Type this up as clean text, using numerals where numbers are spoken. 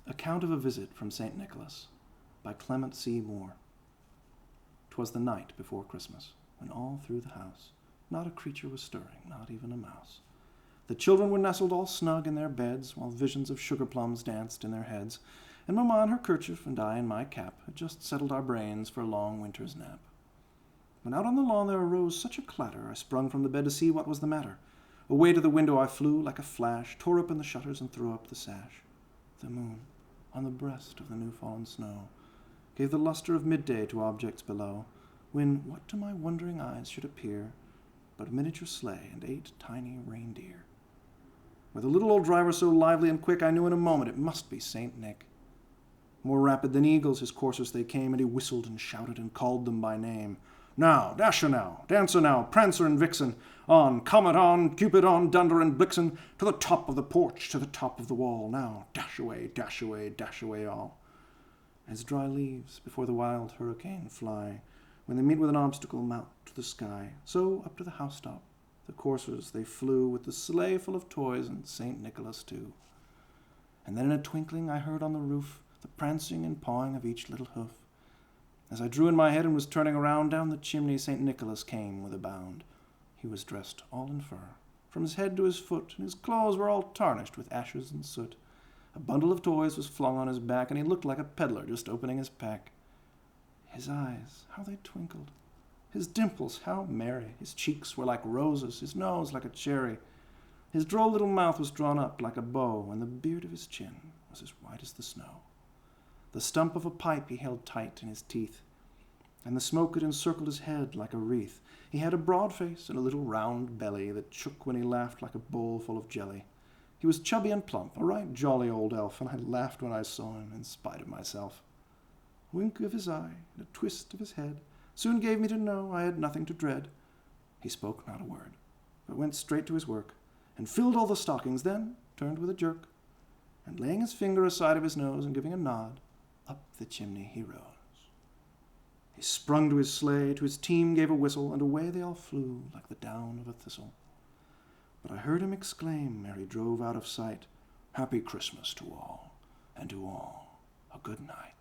Account of a Visit from St. Nicholas by Clement C. Moore. 'Twas the night before Christmas, when all through the house not a creature was stirring, not even a mouse. The children were nestled all snug in their beds, while visions of sugar-plums danced in their heads, and Mamma in her kerchief and I in my cap had just settled our brains for a long winter's nap. When out on the lawn there arose such a clatter, I sprung from the bed to see what was the matter. Away to the window I flew like a flash, tore open the shutters and threw up the sash. The moon, on the breast of the new-fallen snow, gave the luster of midday to objects below, when what to my wondering eyes should appear but a miniature sleigh and 8 tiny reindeer. With a little old driver so lively and quick, I knew in a moment it must be Saint Nick. More rapid than eagles his coursers they came, and he whistled and shouted and called them by name. Now, Dasher now, Dancer now, Prancer and Vixen, on, Comet on, Cupid on, Dunder and Blixen, to the top of the porch, to the top of the wall. Now, dash away all. As dry leaves before the wild hurricane fly, when they meet with an obstacle mount to the sky, so up to the housetop the coursers they flew, with the sleigh full of toys and St. Nicholas too. And then in a twinkling I heard on the roof the prancing and pawing of each little hoof. As I drew in my head and was turning around, down the chimney St. Nicholas came with a bound. He was dressed all in fur, from his head to his foot, and his clothes were all tarnished with ashes and soot. A bundle of toys was flung on his back, and he looked like a peddler just opening his pack. His eyes, how they twinkled! His dimples, how merry! His cheeks were like roses, his nose like a cherry. His droll little mouth was drawn up like a bow, and the beard of his chin was as white as the snow. The stump of a pipe he held tight in his teeth, and the smoke had encircled his head like a wreath. He had a broad face and a little round belly that shook when he laughed like a bowl full of jelly. He was chubby and plump, a right jolly old elf, and I laughed when I saw him in spite of myself. A wink of his eye and a twist of his head soon gave me to know I had nothing to dread. He spoke not a word, but went straight to his work, and filled all the stockings, then turned with a jerk, and laying his finger aside of his nose and giving a nod, up the chimney he rose. He sprung to his sleigh, to his team gave a whistle, and away they all flew like the down of a thistle. But I heard him exclaim, ere he drove out of sight, Happy Christmas to all, and to all a good night.